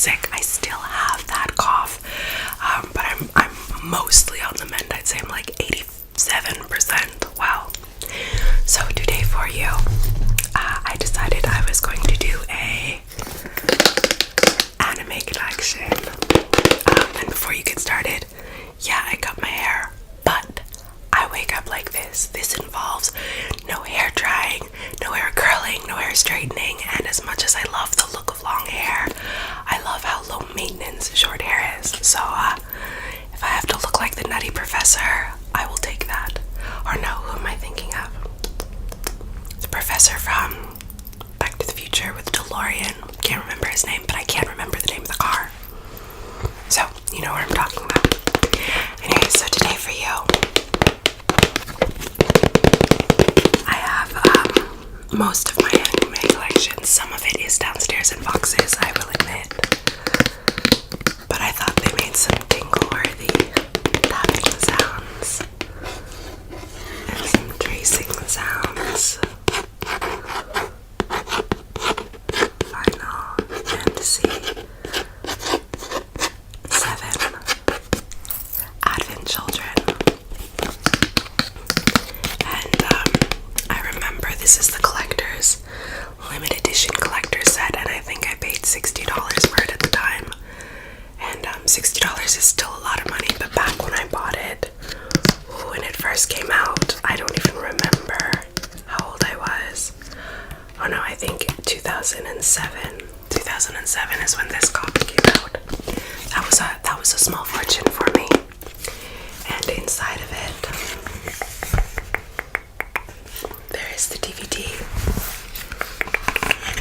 sick. I still have that cough, but I'm mostly on the mend. I'd say I'm like 87% well. So today for you, I decided I was going to do a anime collection. And before you get started, yeah, I cut my hair, but I wake up like this. This involves no hair drying, no hair curling, no hair straightening, and as much as I love the look of long hair, I love how low maintenance short hair is. So if I have to look like the Nutty Professor, I will take that. Or no, who am I thinking of? The professor from Back to the Future with DeLorean. Can't remember his name, but I can't remember the name of the car. So, you know what I'm talking about. Anyway, so today for you, I have most of my anime collection. Some of it is downstairs in boxes, I will admit. But I thought they made some tingle-worthy tapping sounds and some tracing sounds. Final Fantasy 7 Advent Children. And I remember this is the collector's limited edition collector set, and I think I paid $60 for it at the time. And $60 is still a lot of money, but back when I bought it, when it first came out, I don't even remember how old I was. Oh no, I think 2007. 2007 is when this copy came out. That was a small fortune for me. And inside of it, there is the DVD.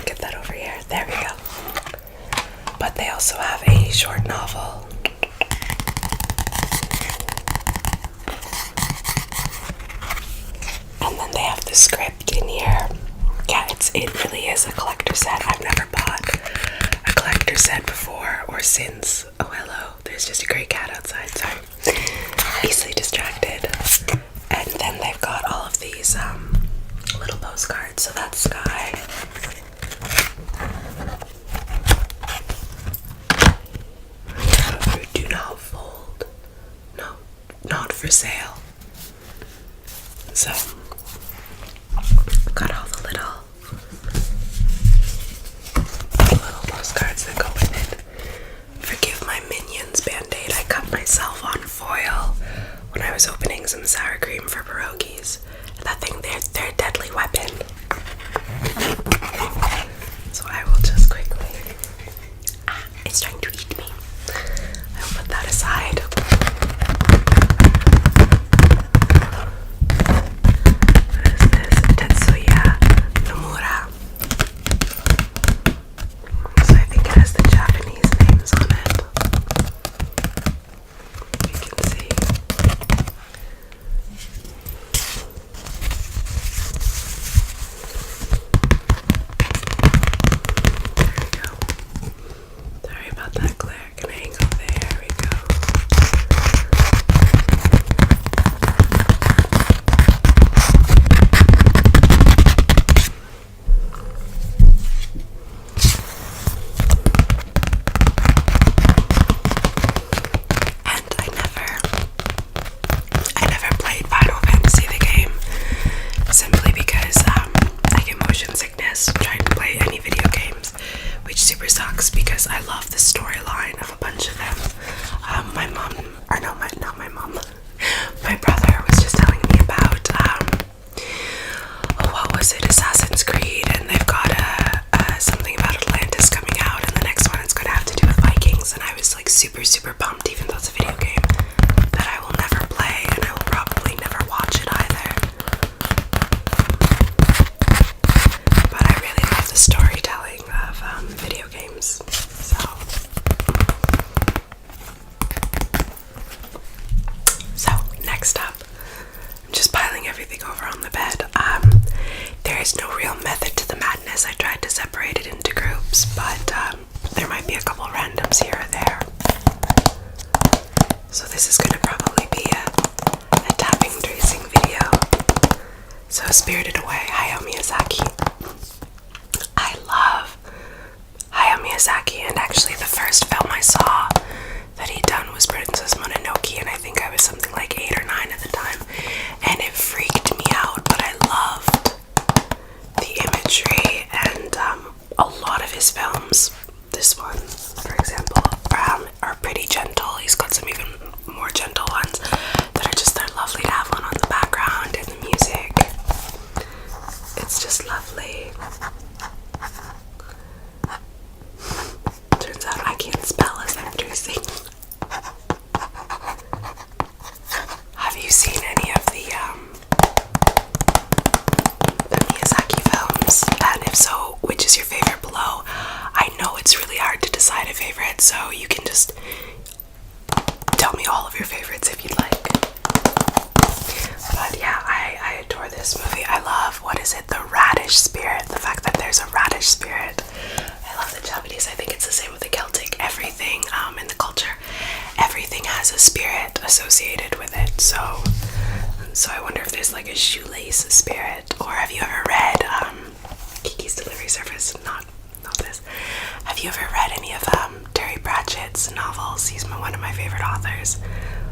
Get that over here. There we go. But they also have a short novel. And then they have the script in here. Yeah, it really is a collector set. I've never bought a collector set before or since. Oh, hello. There's just a great cat outside. Sorry. Easily distracted. And then they've got all of these little postcards. So that's Sky. Do not fold. No, not for sale. So, I've got all the little postcards that go with it. Forgive my Minions band-aid. I cut myself on foil when I was opening some sour cream for pierogies. That thing, they're a deadly weapon. So I will just quickly... it's trying to eat me. I will put that aside. What is this? Tetsuya Nomura. So I think it has the Japanese names on it. You can see. There we go. Sorry about that glare. Can I angle? There we go. And I never played Final Fantasy the game, simply because I get motion sickness trying to play any video games, which super sucks because I love the storyline of a bunch of them. My brother was just telling me about what was it, Assassin's Creed, and they've got something about Atlantis coming out, and the next one is going to have to do with Vikings, and I was like super pumped, even though it's a video game that I will never play, and I will probably never watch it either. But I really love the storytelling of video games. So next up, I'm just piling everything over on the bed. There is no real method to the madness. I tried to separate it into groups, but there might be a couple randoms here or there. So this is going to probably be a tapping tracing video. So Spirited Away, Hayao Miyazaki. I love Hayao Miyazaki, and actually the first film I saw that he'd done was Princess Mononoke, and I think I was something like 8 or 9 at the time, and it freaked me out, but I loved the imagery, and a lot of his films, this one for example, are pretty gentle. He's got some even more gentle ones that are just, they're lovely to have on the background, and the music, it's just lovely. Turns out I can't spell as I'm tracing. Have you seen any of the Miyazaki films? And if so, which is your favorite below? I know it's really hard to decide a favorite, so you can just tell me all of your favorites if you'd like. But yeah, I adore this movie. I love, what is it, the radish spirit, the fact that there's a radish spirit. I love the Japanese. I think it's the same with the Celtic. Everything in the culture, everything has a spirit associated with it. So I wonder if there's like a shoelace spirit. Or have you ever read Kiki's Delivery Service? Not this. Have you ever read any of Terry Pratchett's novels? He's one of my favorite authors,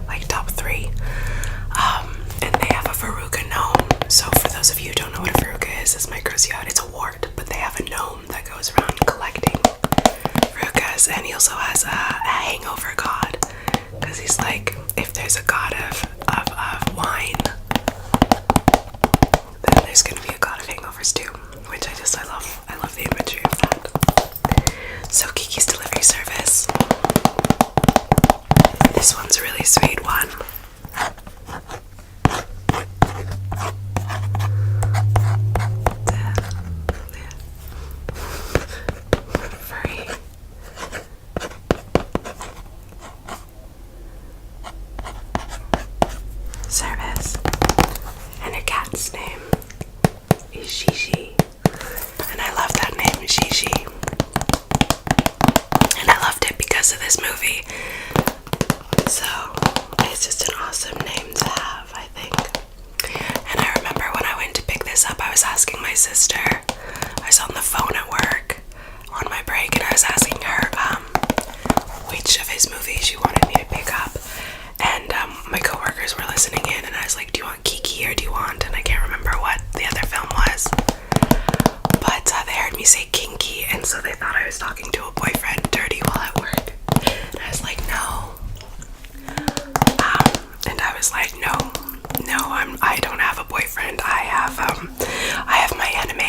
like top 3. And they have a verruca gnome. So for those of you who don't know what a verruca is, it's microsiot. It's a wart, but they have a gnome that goes around collecting verrucas. And he also has a hangover god, because he's like, if there's a god of wine, then there's gonna be a god of hangovers too, which I love the imagery of that. So Kiki's Delivery Service. This one's a really sweet one. Furry. Service. And her cat's name is Shishi. And I love that name, Shishi. And I loved it because of this movie. So it's just an awesome name to have, I think. And I remember when I went to pick this up, I was asking my sister, I was on the phone at work on my break, and I was asking her which of his movies she wanted me to pick up. And my coworkers were listening in, and I was like, do you want Kiki or do you want, and I can't remember what the other film was, but they heard me say kinky, and so they thought I was talking to a boyfriend dirty while at work. And I was like, no. And I was like, no, I don't have a boyfriend. I have my anime.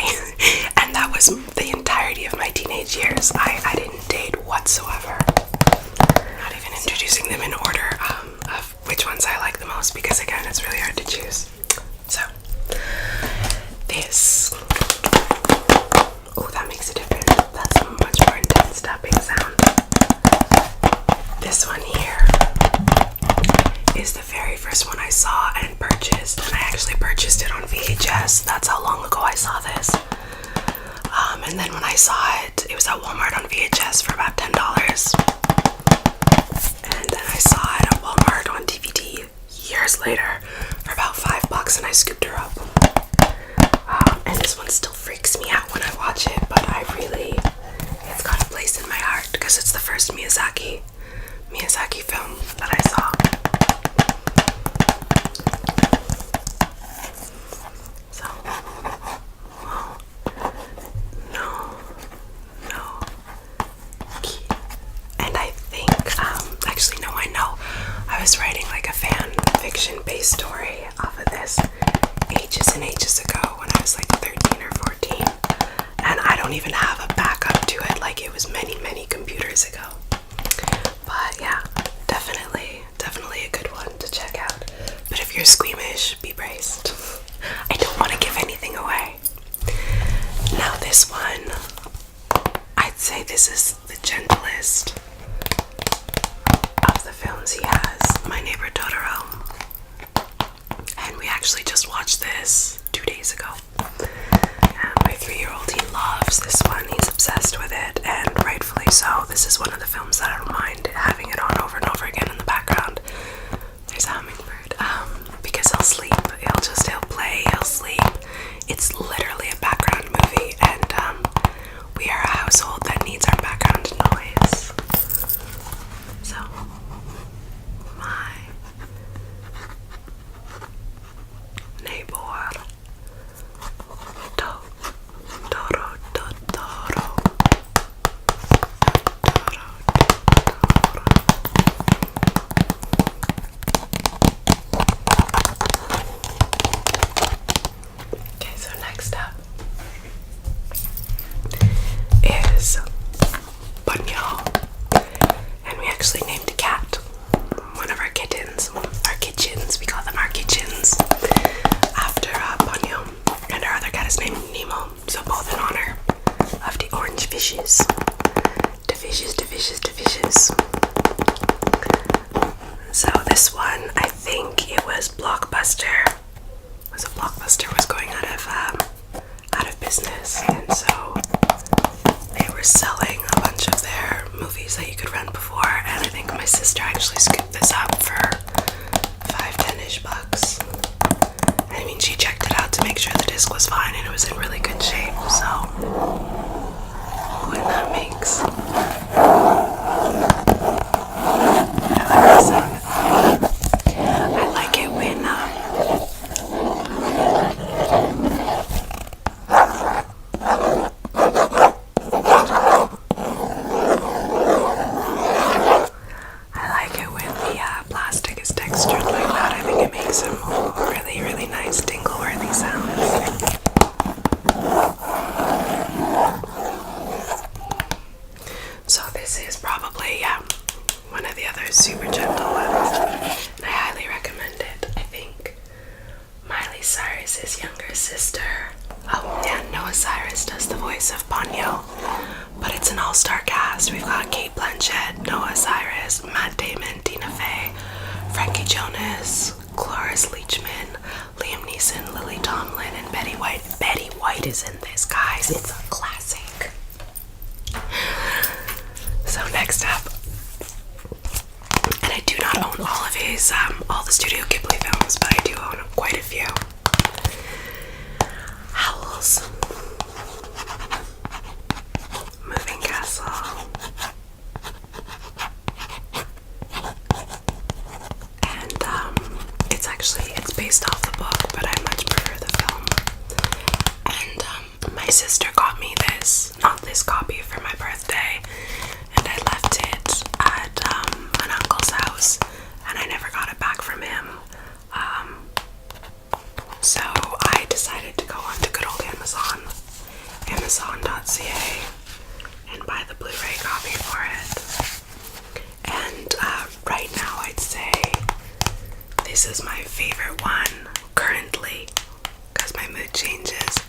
And that was the entirety of my teenage years. I didn't date whatsoever. Not even introducing them in order of which ones I like the most, because again, it's really hard to choose. So this, oh, that makes a difference. That's a much more intense tapping sound. This one here is the very first one I saw and purchased, and I actually purchased it on VHS. That's how long ago I saw this. And then when I saw it, it was at Walmart on VHS for about $10. And then I saw it at Walmart on DVD years later for about $5, and I scooped her up. And this one still freaks me out when I watch it, but it's got a place in my heart because it's the first Miyazaki film that I saw. So, oh, no, and I think, actually no, I know, I was writing like a fan fiction based story off of this ages and ages ago when I was like 13 or 14, and I don't even have a backup to it, like it was many computers ago. But yeah, definitely a good one to check out. But if you're squeamish, be braced. I don't want to give anything away. Now this one, I'd say this is the gentlest of the films he has, My Neighbor Totoro. And we actually just watched this 2 days ago. And my 3-year-old, he loves this one. He's obsessed with it, and rightfully so. This is one of the films that I don't mind having it on over and over again in the background. There's a hummingbird. Because he'll sleep. He'll play, he'll sleep. It's literally a background movie, and we are a household that needs our background Blockbuster was going out of business, and so they were selling a bunch of their movies that you could rent before, and I think my sister actually scooped this up for $5-10-ish bucks. I mean, she checked it out to make sure the disc was fine and it was in really good shape, so when that makes I like it when the plastic is textured like that. I think it makes some really, really nice tingle-worthy sounds. So this is probably, one of the other super gentle ones, and I highly recommend it. I think Miley Cyrus's younger sister, Noah Cyrus does the voice of Ponyo, but it's an all-star cast. We've got Kate Blanchett, Noah Cyrus, Matt Damon, Tina Fey, Frankie Jonas, Cloris Leachman, Liam Neeson, Lily Tomlin, and Betty White. Betty White is in this, guys. It's a classic. So next up, and I do not own all of his, all the Studio Ghibli films, but I do own quite a few. Howl's Moving Castle. And it's based off the book, but I much prefer the film. And my sister got me not this copy for my birthday, and I left it at an uncle's house, and I never got it back from him. So I decided to go on to good old Amazon.ca, and buy the Blu-ray copy for it. And right now I'd say this is my favorite one currently, because my mood changes.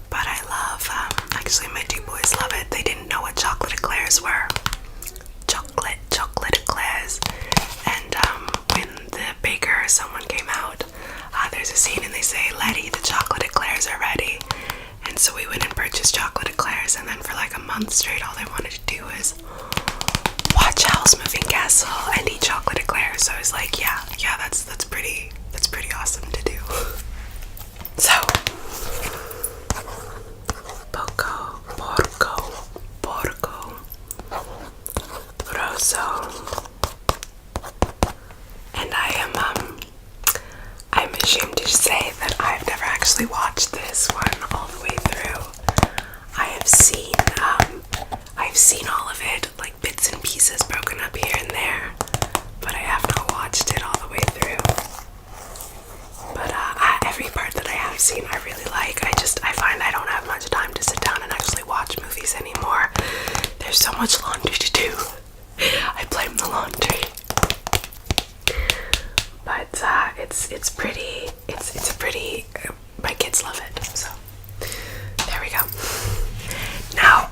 But I love, actually my two boys love it. They didn't know what chocolate eclairs were. Chocolate eclairs. And when the baker or someone came out, there's a scene and they say, "Letty, the chocolate eclairs are ready." And so we went and purchased chocolate eclairs, and then for like a month straight all they wanted to do was watch Howl's Moving Castle and eat chocolate eclairs. So I was like, yeah, that's pretty awesome to do. So Porco Rosso. And I'm ashamed to say that I've never actually watched this one all the way through. I've seen all of it, like bits and pieces broken up here and there, but I have not watched it all the way through. But every part that I have seen I really like. I find I don't have much time to sit down and actually watch movies anymore. There's so much laundry to do. I blame the laundry. But it's a pretty, my kids love it, so there we go. Now,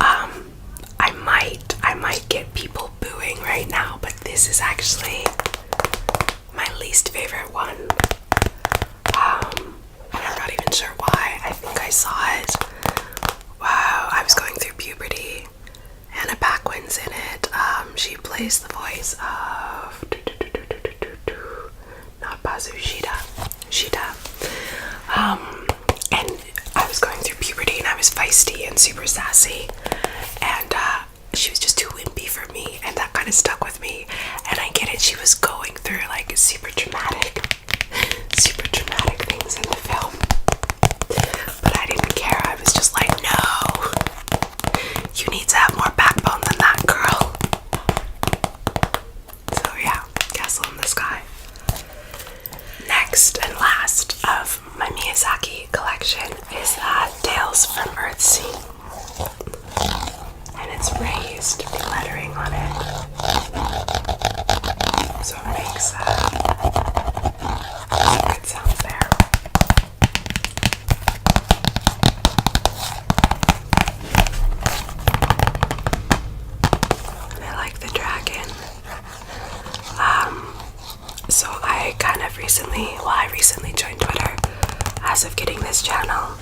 I might get people booing right now, but this is actually my least favorite one. And I'm not even sure why. I think I saw it. Wow, I was going through puberty. Anna Paquin's in it. She plays the voice of not Bazu, Shida. And I was going through puberty and I was feisty and super sassy, and she was just too wimpy for me, and that kind of stuck with me. And I get it, she was going through like super dramatic things in the film, but I didn't care. I was just like, no, you need to have more backbone than that, girl. So yeah, Castle in the Sky. Next and last of my Miyazaki collection is Tales from Earthsea, and it's raised lettering on it, so it makes good sounds there. And I like the dragon. So I kind of recently well, I recently joined Twitter as of getting this channel.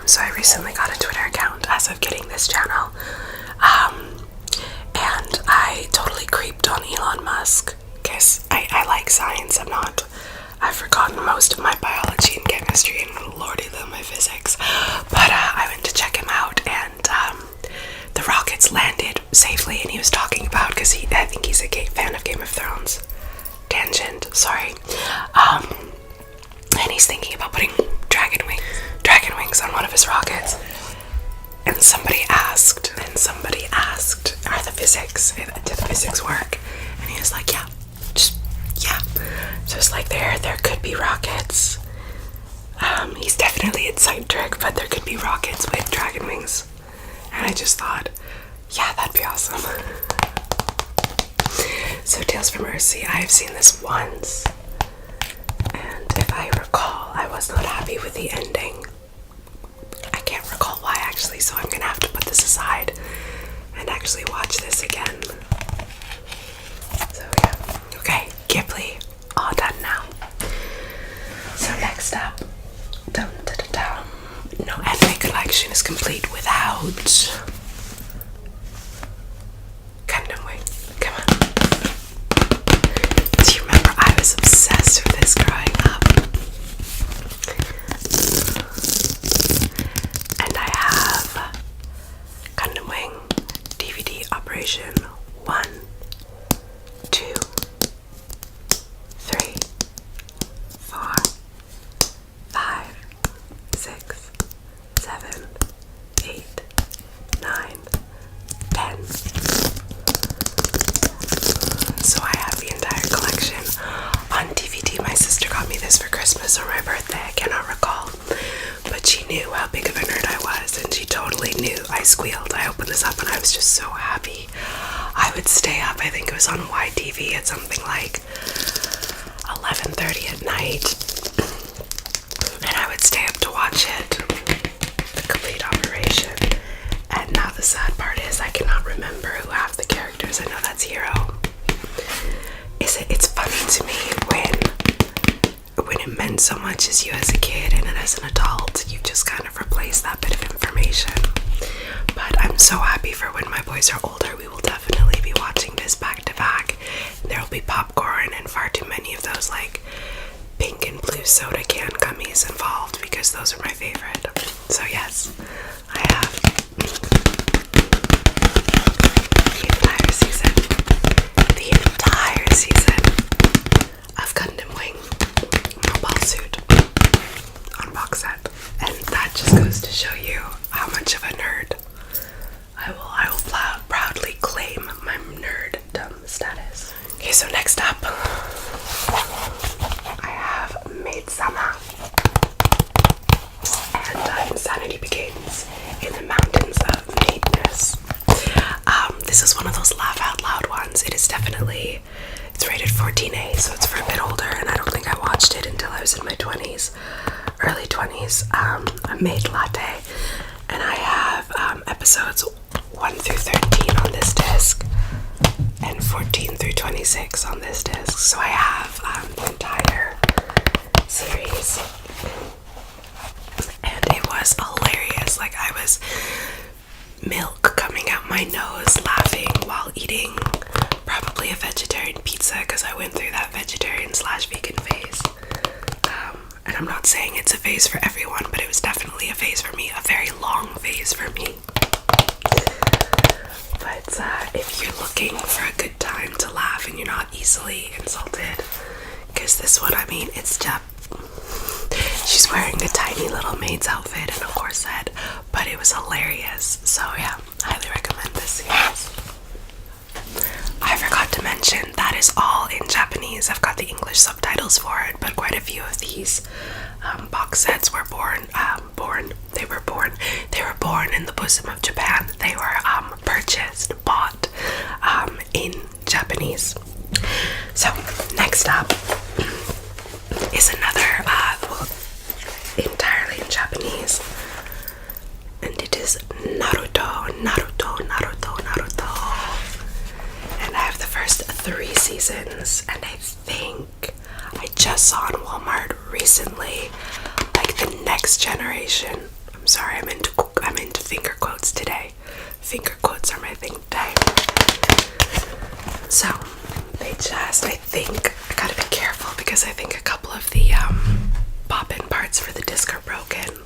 So I recently got a Twitter account as of getting this channel. And I totally creeped on Elon Musk because I like science. I've forgotten most of my biology and chemistry and lordy though my physics. But I went to check him out, and the rockets landed safely, and he was talking about, because I think he's a fan of Game of Thrones. Tangent, sorry. And he's thinking about putting dragon wings on one of his rockets. And somebody asked, did the physics work? And he was like, yeah. So it's like there could be rockets. He's definitely eccentric, but there could be rockets with dragon wings. And I just thought, yeah, that'd be awesome. So Tales from Mercy, I have seen this once. And if I recall, I was not happy with the ending. I can't recall why actually, so I'm gonna have to put this aside and actually watch this again. So yeah. Okay, Ghibli, all done now. So next up, no anime collection is complete without Gundam Wing. Come on. Do you remember I was obsessed with this growing up? And I have Gundam Wing DVD Operation 1, 2, 3, 4, 5, 6, 7, 8, 9, 10. So I have the entire collection on DVD. My sister got me this for Christmas or my birthday, I cannot recall. But she knew how big of a nerd I was, and she totally knew. I squealed. I opened this up and I was just so happy. I would stay up, I think it was on YTV at something like 11:30 at night, and I would stay up to watch it, the complete operation. And now the sad part is I cannot remember who half the characters. I know that's Hero. It's funny to me when it meant so much as you as a kid, and then as an adult you've just kind of replaced that bit of information. But I'm so happy for when my boys are older. We will definitely be watching this back to back. There will be popcorn and far too many of those like pink and blue soda can gummies involved, because those are my favorite. So yes, I have the entire season of Gundam Wing mobile suit on box set. And that just goes to show you how much of a nerd I will proudly claim my nerddom status. Okay, so next up I have Maid Sama, and Insanity Begins in the Mountains of Maidness. This is one of those laugh out loud ones. It's rated 14A, so it's for a bit older, and I don't think I watched it until I was in my 20s, early 20s. A Maid Latte, and I have episodes 1 through 13 on this disc and 14 through 26 on this disc. So I have the entire series, and it was hilarious. Like, I was milk coming out my nose laughing while eating probably a vegetarian pizza, because I went through that vegetarian/vegan phase. And I'm not saying it's a phase for everyone, but it was definitely a phase for me, a very long phase for me. But if you're looking for a good time to laugh and you're not easily insulted, because this one, I mean, it's just, she's wearing a tiny little maid's outfit and a corset, but it was hilarious. So yeah, highly recommend this series. I forgot to mention that is all in Japanese. I've got the English subtitles for it, but quite a few of these box sets were born in the bosom of Japan. They were bought in Japanese. So next up is another entirely in Japanese, and it is Naruto. And I have the first 3 seasons, and I think I just saw in Walmart recently, like the next generation. I'm sorry, I'm into finger quotes today. Finger quotes are my thing today. So I think I gotta be careful because I think a couple of the pop-in parts for the disc are broken,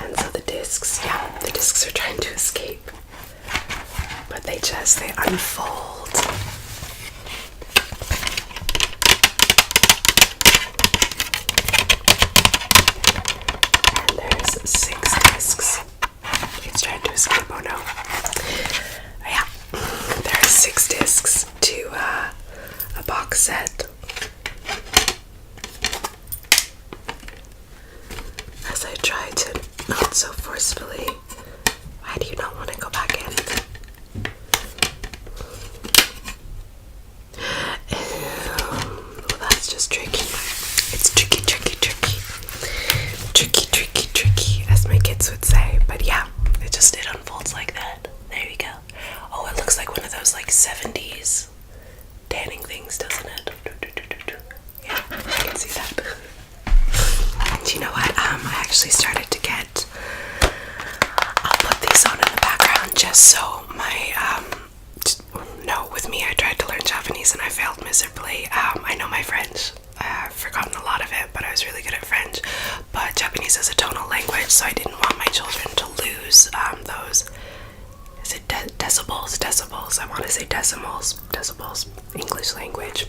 and so the discs are trying to escape, but they unfold. And there's 6 discs. It's trying to escape. Oh no. Yeah, there are 6 discs to a box set. As I try to not so forcefully. Why do you not want to go back in? Well, that's just tricky. It's tricky, as my kids would say. But yeah, it unfolds like that. There you go. Oh, it looks like one of those like 70s tanning things, doesn't it? Yeah, I can see that. And you know what? I actually started to get. I'll put these on in the background just so my with me, I tried to learn Japanese and I failed miserably. I know my French. I've forgotten a lot of it, but I was really good at French. But Japanese is a tonal language, so I didn't want my children to lose those. Is it decibels? I want to say decimals. Decibels, English language.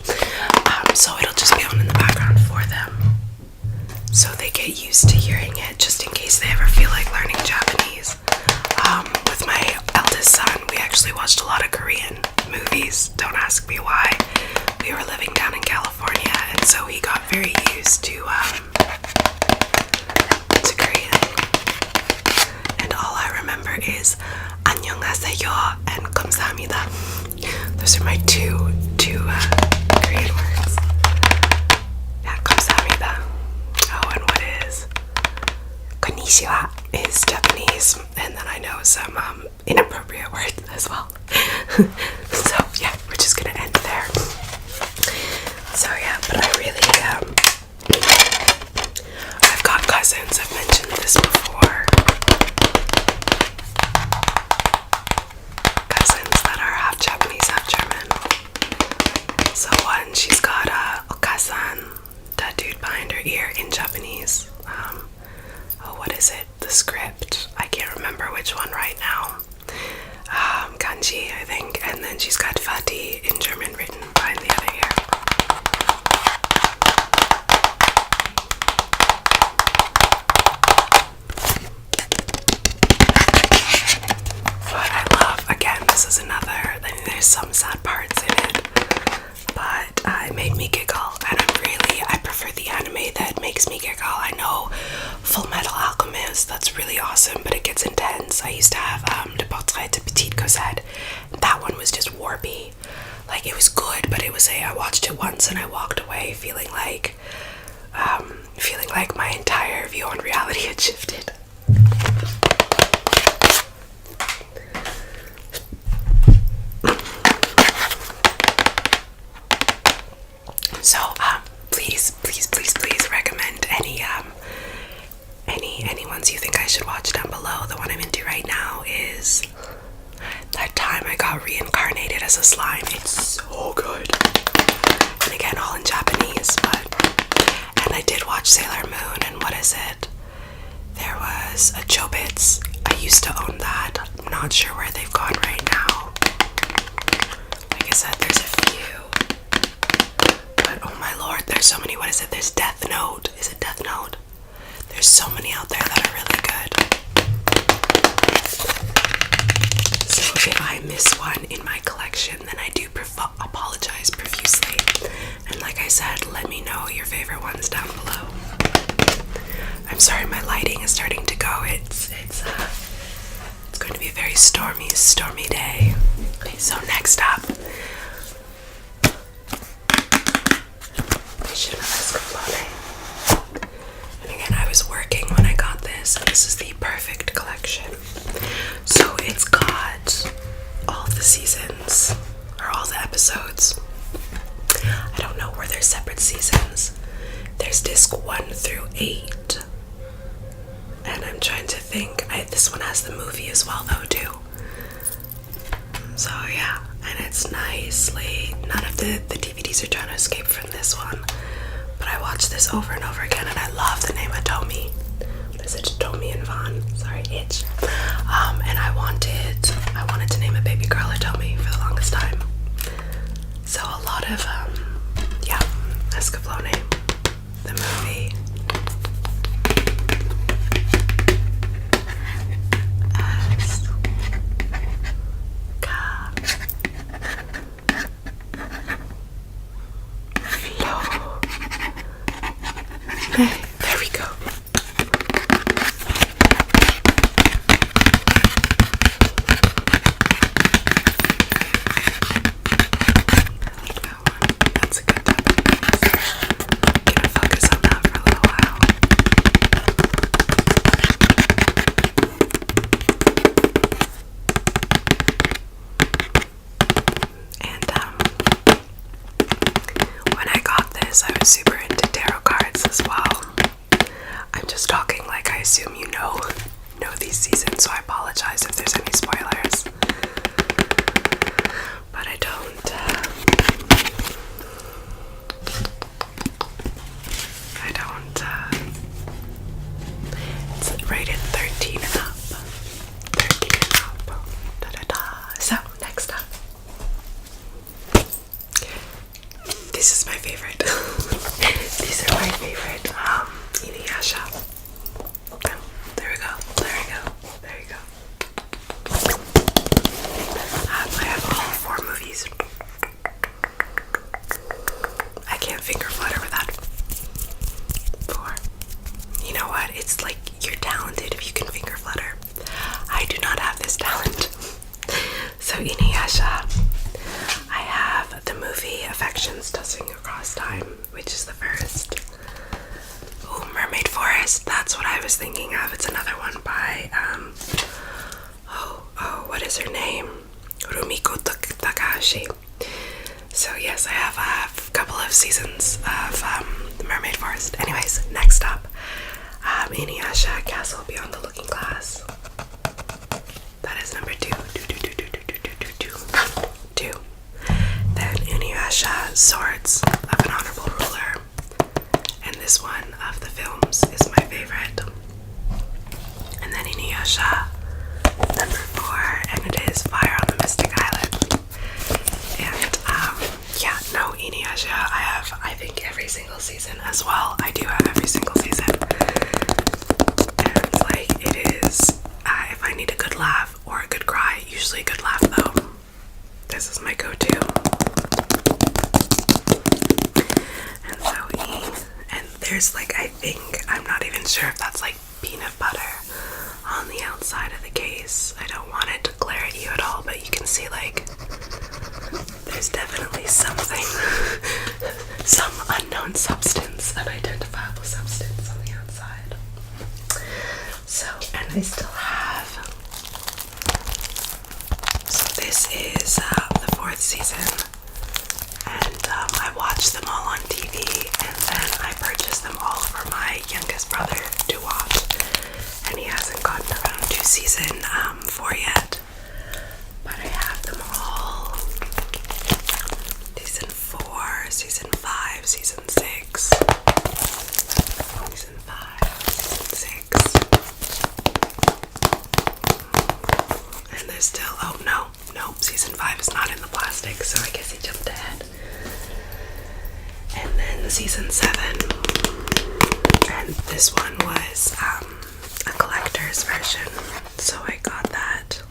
So it'll just be on in the background for them, so they get used to hearing it, just in case they ever feel like learning Japanese. With my eldest son, we actually watched a lot of Korean movies. Don't ask me why. We were living down in California, and so he got very used to Korean. And all I remember is 안녕하세요 and 감사합니다. Those are my two Korean words. Yeah, 감사합니다. Oh, and what is konnichiwa is Japanese, and then I know some inappropriate words as well. So yeah, we're just gonna end there. So yeah, but I really I've got cousins, I've mentioned this before. Cousins that are half Japanese, half German. So one, she's got a okasan tattooed behind her ear in Japanese. What is it? The script. I can't remember which one right now. Kanji, I think. And then she's got Fati in German written behind the other ear. What I love, again, this is another, there's some sad parts in it, but it made me giggle, and I prefer the anime that makes me giggle. I know Full Metal Alchemist, that's really awesome, but it gets intense. I used to have Le Portrait de Petite Cosette. That one was just warpy. Like, it was good, but I watched it once and I walked away feeling like my entire view on reality had shifted. So, please recommend any ones you think I should watch down below. The one I'm into right now is That Time I Got Reincarnated as a Slime. It's so good. And again, all in Japanese, and I did watch Sailor Moon, and what is it? There was a Chobits. I used to own that. I'm not sure where they've gone right now. Like I said, there's a few. But oh my lord, there's so many. What is it? There's Death Note. Is it Death Note? There's so many out there that are really good. So if I miss one in my collection, then I do apologize profusely. And like I said, let me know your favorite ones down below. I'm sorry, my lighting is starting to go. It's going to be a very stormy day. Okay, so next up, and again, I was working when I got this, and this is the perfect collection. So it's got all of the seasons, or all the episodes, or there's separate seasons. There's disc 1 through 8. And I'm trying to think. This one has the movie as well, though, too. So, yeah. And it's nicely. None of the DVDs are trying to escape from this one. But I watched this over and over again, and I love the name of Tomi. What is it? Tomi and Vaughn. Sorry, itch. And I wanted to name a baby girl Tomi for the longest time. So a lot of, yeah, Escaflowne, the movie. There we go. That's a good topic. Gonna focus on that for a little while. And when I got this, I was super into tarot cards as well. I'm just talking like I assume you know these seasons, so I apologize if there's any spoilers. But I don't. It's rated 13 and up. 13 and up. Da da da. So next up. This is my favorite. These are my favorite. Inuyasha. There we go. There we go. There you go. I have all 4 movies. I can't finger flutter with that. 4. You know what? It's like you're talented if you can finger flutter. I do not have this talent. So Inuyasha. I have the movie Affections Tossing Across Time, which is the first. Oh, Mermaid Forest. That's what I was thinking of. It's another one by what is her name? Rumiko Takahashi. So yes, I have a couple of seasons of the Mermaid Forest. Anyways, next up, Inuyasha Castle Beyond the Looking Glass. That is number 2. Then Inuyasha Swords of an Honorable Ruler. And this one of the films is my favorite. And then Inuyasha number 4, and it is Fire on the Mystic Island. And yeah, no, Inuyasha I have, I think, every single season as well. I do have every single season. And like, it is, if I need a good laugh or a good cry, usually a good laugh though, this is my go-to. And so and there's like, I think, I'm not even sure if that's like peanut butter on the outside of the case. I don't want it to glare at you at all, but you can see like there's definitely something, some unknown substance, unidentifiable substance on the outside. So, and I still have, so this is the 4th season, and I watched them all on TV, and then I purchased them all for my youngest brother to watch, and he hasn't gotten around to season 4 yet, but I have them all. Season 4, season 5, season 6, season 5, season 6, and there's still, oh no, season 5 is not in the plastic, so I guess he jumped ahead. And then season 7, and this one was a collector's version, so I got that,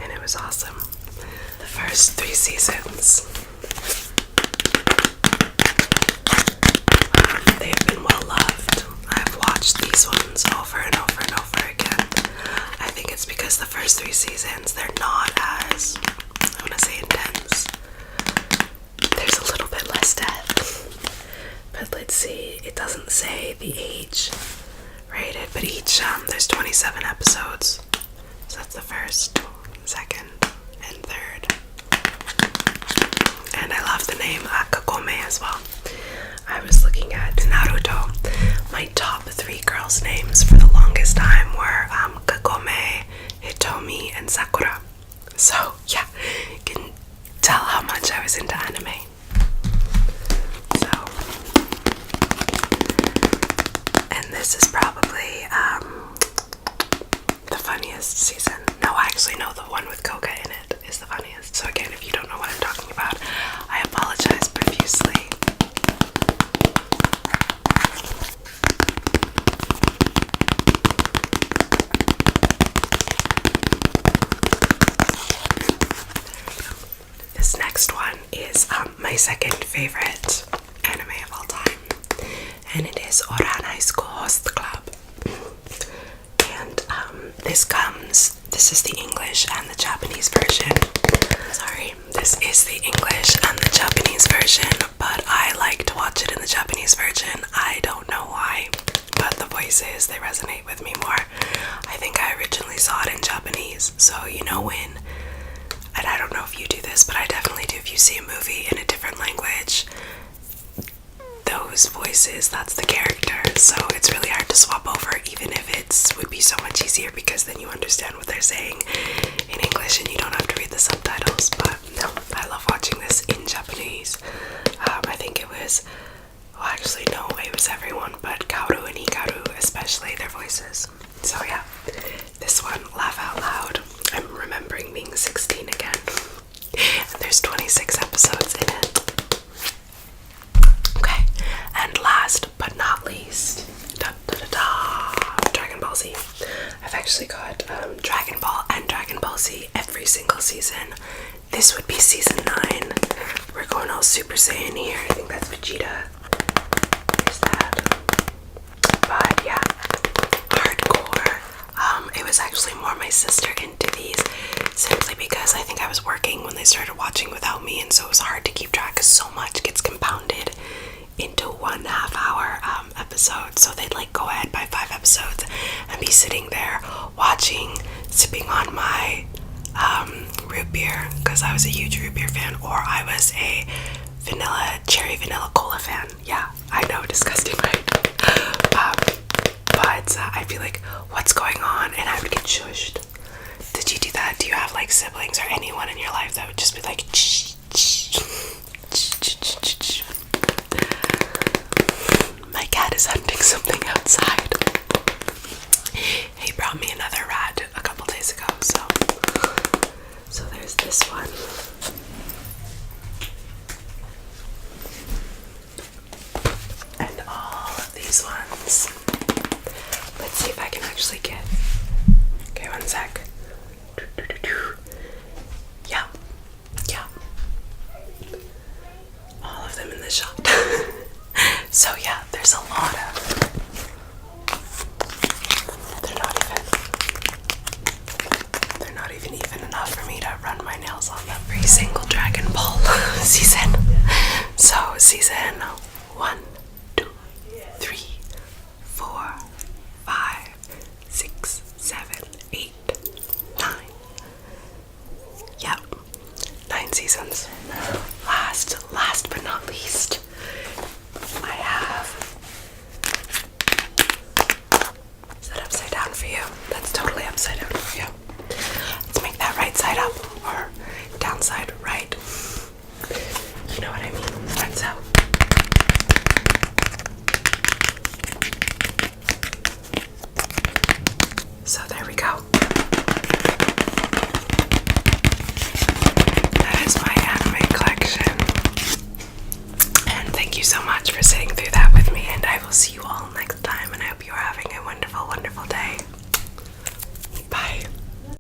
and it was awesome. The first 3 seasons, they've been well loved. I've watched these ones over and over and over again. I think it's because the first 3 seasons, they're not as, I want to say, intense. There's a little bit less death. But let's see, it doesn't say the age rated, but each, there's 27 episodes. So that's the first, 2nd, and 3rd. And I love the name Kakome as well. names for the longest time were Kagome, Hitomi, and Sakura. So yeah, you can tell how much I was into anime. So, and this is probably the funniest season. No, actually no, the one with Koga in it is the funniest. So again, if you don't know what I'm talking about, I apologize profusely. This next one is my second favorite anime of all time, and it is Oran High School Host Club. And this is the English and the Japanese version. Sorry, this is the English and the Japanese version, but I like to watch it in the Japanese version. I don't know why, but the voices, they resonate with me more. I think I originally saw it in Japanese, so you know when, and I don't know if you do this, but I definitely do, if you see a movie in a different language, those voices, that's the character, so it's really hard to swap over, even if it would be so much easier, because then you understand what they're saying in English and you don't have to read the subtitles. But no, I love watching this in Japanese. I think it was, well actually no, it was everyone, but Kaoru and Hikaru, especially their voices. So yeah, this one, laugh out loud. I'm remembering being 16 again. And there's 26 episodes in it. Okay, and last but not least, Dragon Ball Z. I've actually got Dragon Ball and Dragon Ball Z every single season. This would be season 9. We're going all Super Saiyan here. I think that's Vegeta. There's that. But yeah, hardcore. It was actually more my sister into these, simply because I think I was working when they started watching without me, and so it was hard to keep track because so much gets compounded into 1.5 hour episode. So they'd like go ahead by 5 episodes and be sitting there watching, sipping on my root beer, because I was a huge root beer fan, or I was a cherry vanilla cola fan. Yeah, I know, disgusting, right? But I'd be like, what's going on? And I would get shushed. Did you do that? Do you have like siblings or anyone in your life that would just be like, my cat is hunting something outside. He brought me another rat a couple days ago, so there's this one. And all of these ones. Let's see if I can actually get. Okay, one sec. Yeah. All of them in the shot. So yeah, there's a lot of. They're not even enough for me to run my nails on every single Dragon Ball season. So season 1, 2, 3, 4, 5, 6, 7, 8, 9. Yep, 9 seasons. Last but not least, I have. Is that upside down for you? That's totally upside down for you. Let's make that right side up, or downside right. You know what I mean? That's how. So there we go. That is my anime collection. And thank you so much for sitting